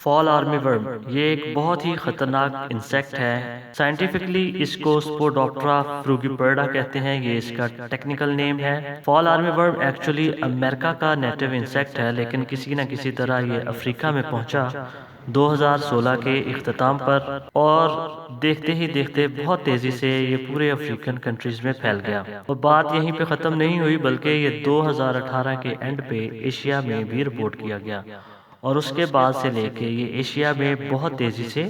فال army ورم یہ ایک بہت ہی خطرناک انسیکٹ ہے۔ سائنٹیفکلی اس کو سپوڈوپٹرا فروگیپرڈا کہتے ہیں، یہ اس کا ٹیکنیکل نیم ہے۔ فال آرمی ورم ایکچولی امریکہ کا نیٹو انسیکٹ ہے، لیکن کسی نہ کسی طرح یہ افریقہ میں پہنچا 2016 کے اختتام پر، اور دیکھتے ہی دیکھتے بہت تیزی سے یہ پورے افریقن کنٹریز میں پھیل گیا۔ اور بات یہیں پہ ختم نہیں ہوئی، بلکہ یہ 2018 کے اینڈ پہ ایشیا میں بھی رپورٹ کیا گیا، اور اس کے بعد سے لے کے یہ ایشیا میں بہت تیزی سے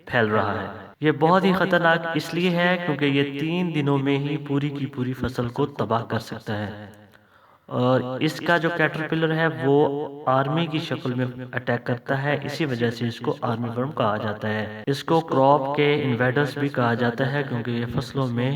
پھیل رہا ہے۔ یہ بہت ہی خطرناک اس لیے ہے کیونکہ یہ 3 دنوں میں ہی پوری کی پوری فصل کو تباہ کر سکتا ہے، اور اس کا جو کیٹرپلر ہے وہ آرمی کی شکل میں اٹیک کرتا ہے، اسی وجہ سے اس کو آرمی ورم کہا جاتا ہے۔ اس کو کراپ کے انویڈرز بھی کہا جاتا ہے کیونکہ یہ فصلوں میں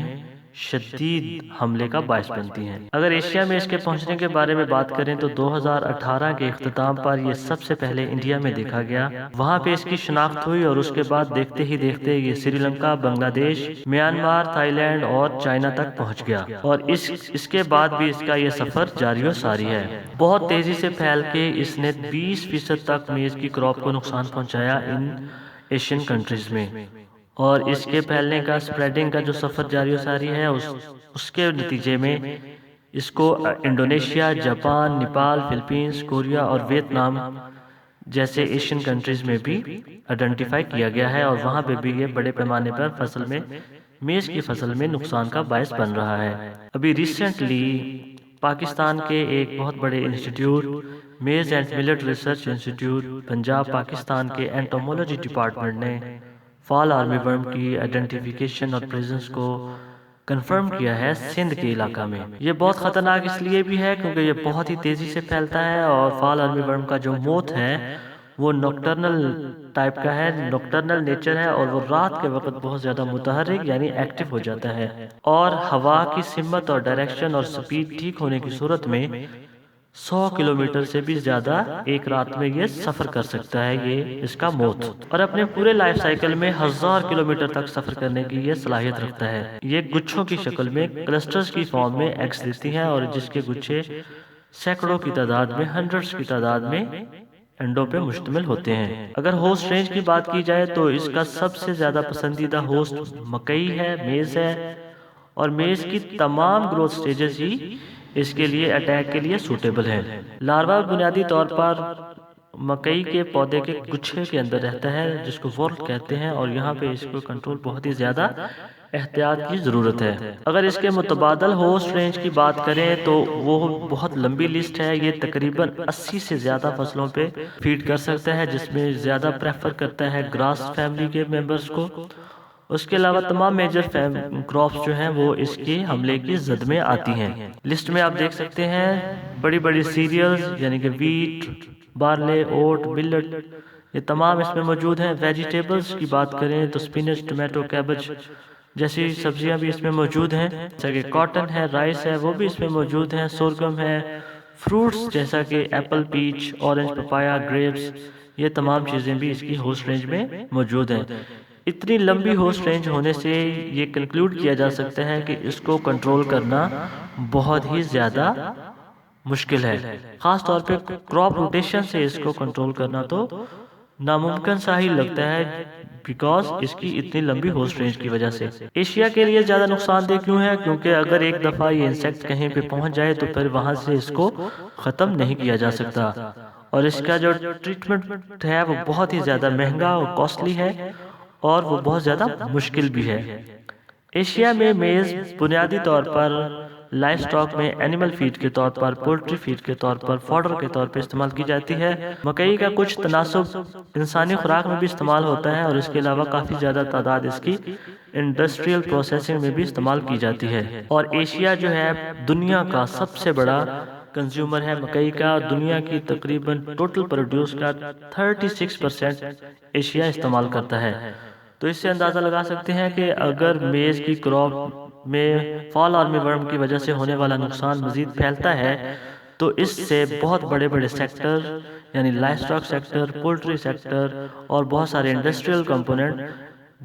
شدید حملے کا باعث بنتی ہیں۔ اگر ایشیا میں اس کے پہنچنے کے بارے میں بات کریں تو 2018 کے اختتام پر یہ سب سے پہلے انڈیا میں دیکھا گیا، وہاں پہ اس کی شناخت ہوئی، اور اس کے بعد دیکھتے ہی دیکھتے یہ سری لنکا، بنگلہ دیش، میانمار، تھائی لینڈ اور چائنا تک پہنچ گیا، اور اس کے بعد بھی اس کا یہ سفر جاری و ساری ہے۔ بہت تیزی سے پھیل کے اس نے 20% تک میز کی کراپ کو نقصان پہنچایا ان ایشین کنٹریز میں، اور اس کے پھیلنے کا سپریڈنگ کا جو سفر جاری و ساری ہے اس کے نتیجے میں اس کو انڈونیشیا، جاپان، نیپال، فلپینز، کوریا اور ویتنام جیسے ایشین کنٹریز میں بھی آئیڈینٹیفائی کیا گیا ہے، اور وہاں پہ بھی یہ بڑے پیمانے پر فصل میں میز کی فصل میں نقصان کا باعث بن رہا ہے۔ ابھی ریسنٹلی پاکستان کے ایک بہت بڑے انسٹیٹیوٹ، میز and millet research institute Punjab Pakistan کے اینٹومولوجی ڈپارٹمنٹ نے فال آرمی ورم کی آئیڈینٹیفیکیشن اور پریزنس کو کنفرم کیا ہے سندھ کے علاقہ میں۔ یہ بہت خطرناک اس لیے بھی ہے کیونکہ یہ بہت ہی تیزی سے پھیلتا ہے، اور فال آرمی ورم کا جو موت ہے وہ نوکٹرنل ٹائپ کا ہے، نوکٹرنل نیچر ہے، اور وہ رات کے وقت بہت زیادہ متحرک یعنی ایکٹیو ہو جاتا ہے، اور ہوا کی سمت اور ڈائریکشن اور سپیڈ ٹھیک ہونے کی صورت میں 100 کلومیٹر سے بھی زیادہ ایک رات میں یہ سفر کر سکتا ہے، یہ اس کا موت، اور اپنے پورے لائف سائیکل میں 1000 کلومیٹر تک سفر کرنے کی یہ صلاحیت رکھتا ہے۔ یہ گچھوں کی شکل میں کلسٹرز کی فارم میں ایگز دیتی ہیں، اور جس کے گچھے سینکڑوں کی تعداد میں، ہنڈرڈز کی تعداد میں انڈوں پہ مشتمل ہوتے ہیں۔ اگر ہوسٹ رینج کی بات کی جائے تو اس کا سب سے زیادہ پسندیدہ ہوسٹ مکئی ہے، میز ہے، اور میز کی تمام گروتھ سٹیجز ہی اس کے لیے اٹیک کے لیے سوٹیبل ہے۔ لاروا بنیادی طور پر مکئی کے پودے کے گچھے کے اندر رہتا ہے جس کو وورٹ کہتے ہیں، اور یہاں پہ اس کو کنٹرول بہت ہی زیادہ احتیاط کی ضرورت ہے۔ اگر اس کے متبادل ہوسٹ رینج کی بات کریں تو وہ بہت لمبی لسٹ ہے، یہ تقریباً 80 سے زیادہ فصلوں پہ فیڈ کر سکتا ہے، جس میں زیادہ پریفر کرتا ہے گراس فیملی کے ممبرز کو۔ اس کے علاوہ تمام میجر کراپس جو ہیں وہ اس کے حملے کی زد میں آتی ہیں۔ لسٹ میں آپ دیکھ سکتے ہیں بڑی بڑی سیریلز یعنی کہ ویٹ، بارلے، اوٹ، ملٹ، یہ تمام اس میں موجود ہیں۔ ویجیٹیبلز کی بات کریں تو سپینچ، ٹمیٹو، کیبج جیسی سبزیاں بھی اس میں موجود ہیں، جیسا کہ کاٹن ہے، رائس ہے، وہ بھی اس میں موجود ہیں، سورگم ہے، فروٹس جیسا کہ ایپل، پیچ، اورنج، پپایا، گریپس، یہ تمام چیزیں بھی اس کی ہوسٹ رینج میں موجود ہیں۔ اتنی لمبی ہوسٹ رینج ہونے سے یہ کنکلوڈ کیا جا سکتا ہے کہ اس کو کنٹرول کرنا بہت ہی زیادہ مشکل ہے، خاص طور پہ کراپ روٹیشن سے اس کو کنٹرول کرنا تو ناممکن سا ہی لگتا ہے، بیکاز اس کی اتنی لمبی ہوسٹ رینج کی وجہ سے۔ ایشیا کے لیے زیادہ نقصان دہ کیوں ہے؟ کیونکہ اگر ایک دفعہ یہ انسیکٹ کہیں پہ پہنچ جائے تو پھر وہاں سے اس کو ختم نہیں کیا جا سکتا، اور اس کا جو ٹریٹمنٹ ہے وہ بہت ہی زیادہ مہنگا اور کاسٹلی ہے، اور وہ بہت زیادہ مشکل بھی ہے۔ ایشیا میں میز بنیادی طور پر لائف سٹاک میں اینیمل فیڈ کے طور پر، پولٹری فیڈ کے طور پر، فوڈر کے طور پر استعمال کی جاتی ہے۔ مکئی کا کچھ تناسب انسانی خوراک میں بھی استعمال ہوتا ہے، اور اس کے علاوہ کافی زیادہ تعداد اس کی انڈسٹریل پروسیسنگ میں بھی استعمال کی جاتی ہے۔ اور ایشیا جو ہے دنیا کا سب سے بڑا کنزیومر ہے مکئی کا، دنیا کی تقریباً ٹوٹل پروڈیوس کا 36% ایشیا استعمال کرتا ہے۔ تو اس سے اندازہ لگا سکتے ہیں کہ اگر میز کی کراپ میں فال آرمی ورم کی وجہ سے ہونے والا نقصان مزید پھیلتا ہے تو اس سے بہت بڑے بڑے سیکٹر یعنی life stock sector, poultry sector اور بہت سارے انڈسٹریل کمپوننٹ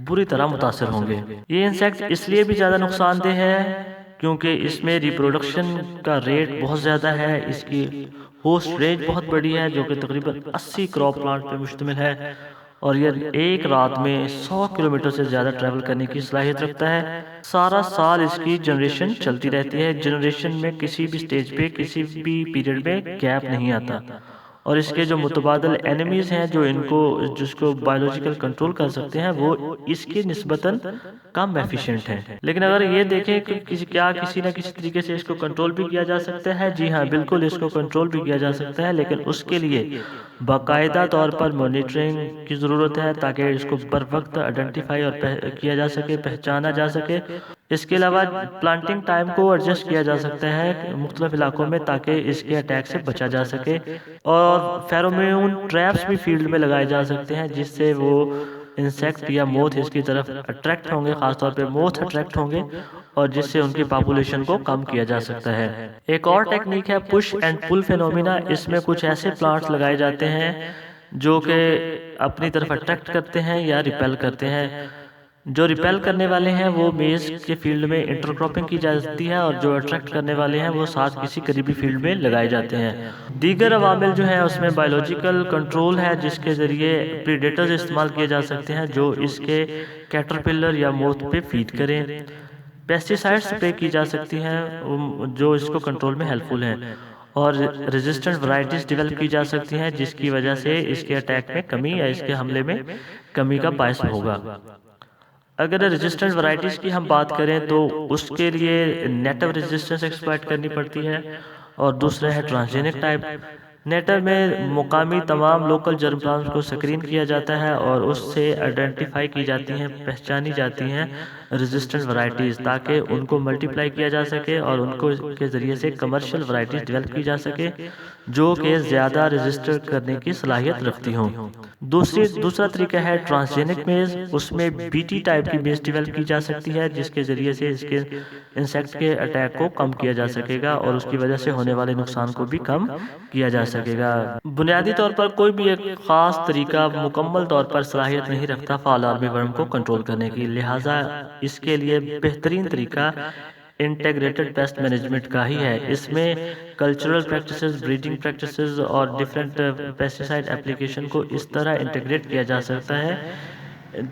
بری طرح متاثر ہوں گے۔ یہ انسیکٹ اس لیے بھی زیادہ نقصان دہ ہے کیونکہ اس میں ریپروڈکشن کا ریٹ بہت زیادہ ہے، اس کی ہوسٹ رینج بہت بڑی ہے جو کہ تقریباً 80 کراپ پلانٹ پہ مشتمل ہے، اور یہ ایک رات میں 100 کلومیٹر سے زیادہ ٹریول کرنے کی صلاحیت رکھتا ہے۔ سارا سال اس کی جنریشن چلتی رہتی ہے، جنریشن میں کسی بھی سٹیج پہ کسی بھی پیریڈ میں گیپ نہیں آتا، اور اس کے جو متبادل اینیمیز ہیں جو ان کو جس کو بایولوجیکل کنٹرول کر سکتے ہیں وہ اس کی نسبتاً کم ایفیشینٹ ہیں۔ لیکن اگر یہ دیکھیں کہ کسی نہ کسی طریقے سے اس کو کنٹرول بھی کیا جا سکتا ہے، جی ہاں بالکل اس کو کنٹرول بھی کیا جا سکتا ہے، لیکن اس کے لیے باقاعدہ طور پر مانیٹرنگ کی ضرورت ہے تاکہ اس کو بر وقت آئیڈینٹیفائی اور کیا جا سکے، پہچانا جا سکے۔ اس کے علاوہ پلانٹنگ ٹائم کو ایڈجسٹ کیا جا سکتا ہے مختلف علاقوں میں تاکہ اس کے اٹیک سے بچا جا سکے، اور فیرومون ٹریپس بھی فیلڈ میں لگائے جا سکتے ہیں جس سے وہ انسیکٹ یا موتھ اس کی طرف اٹریکٹ ہوں گے، خاص طور پہ موتھ اٹریکٹ ہوں گے، اور جس سے ان کی پاپولیشن کو کم کیا جا سکتا ہے۔ ایک اور ٹیکنیک ہے پش اینڈ پل فینومینا۔ اس میں کچھ ایسے پلانٹس لگائے جاتے ہیں جو کہ اپنی طرف اٹریکٹ کرتے ہیں یا ریپیل کرتے ہیں۔ جو ریپیل کرنے والے ہیں وہ میز کے فیلڈ میں انٹر کراپنگ کی جاتی ہے، اور جو اٹریکٹ کرنے والے ہیں وہ ساتھ کسی قریبی فیلڈ میں لگائے جاتے ہیں۔ دیگر عوامل جو ہیں اس میں بایولوجیکل کنٹرول ہے جس کے ذریعے پریڈیٹرز استعمال کیے جا سکتے ہیں جو اس کے کیٹرپلر یا موتھ پہ فیڈ کریں۔ پیسٹی سائڈ سپرے کی جا سکتی ہیں جو اس کو کنٹرول میں ہیلپ فل ہیں، اور ریزسٹنٹ ورائٹیز ڈیولپ کی جا سکتی ہیں جس کی وجہ سے اس کے اٹیک میں کمی یا اس کے حملے میں کمی کا باعث ہوگا۔ اگر ریزسٹنٹ ورائٹیز کی ہم بات کریں تو اس کے لیے نیٹو ریزسٹنس ایکسپلائٹ کرنی پڑتی ہے، اور دوسرا ہے ٹرانسجینک ٹائپ۔ نیٹو میں مقامی تمام لوکل جرم پلانٹس کو سکرین کیا جاتا ہے اور اس سے آئیڈینٹیفائی کی جاتی ہیں، پہچانی جاتی ہیں ریزسٹنٹ ورائٹیز، تاکہ ان کو ملٹیپلائی کیا جا سکے اور ان کو کے ذریعے سے کمرشل ورائٹیز ڈیولپ کی جا سکے جو کہ زیادہ ریزسٹ کرنے کی صلاحیت رکھتی ہوں۔ دوسرا طریقہ ہے ٹرانسجینک میز۔ اس میں بی ٹی ٹائپ کی میز ڈیولپ کی جا سکتی ہے جس کے ذریعے سے اس کے انسیکٹ کے اٹیک کو کم کیا جا سکے گا اور اس کی وجہ سے ہونے والے نقصان کو بھی کم کیا جا سکے گا۔ بنیادی طور پر کوئی بھی ایک خاص طریقہ مکمل طور پر صلاحیت نہیں رکھتا فال آرمی ورم کو کنٹرول کرنے کی، لہٰذا اس کے لیے بہترین طریقہ انٹیگریٹڈ پیسٹ مینجمنٹ کا ہی ہے۔ اس میں کلچرل پریکٹسز، بریڈنگ پریکٹسز اور ڈیفرنٹ پیسٹیسائڈ اپلیکیشن کو اس طرح انٹیگریٹ کیا جا سکتا ہے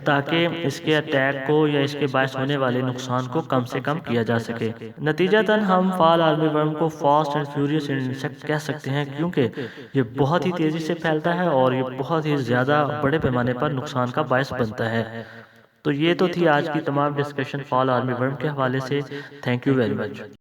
تاکہ اس کے اٹیک کو یا اس کے باعث ہونے والے نقصان کو کم سے کم کیا جا سکے۔ نتیجتاً ہم فال آرمی ورم کو فاسٹ اینڈ فیوریس انسیکٹ کہہ سکتے ہیں کیونکہ یہ بہت ہی تیزی سے پھیلتا ہے اور یہ بہت ہی زیادہ بڑے پیمانے پر نقصان کا باعث بنتا ہے۔ تو یہ تو تھی آج کی تمام ڈسکشن فال آرمی ورم کے حوالے سے۔ Thank you very much.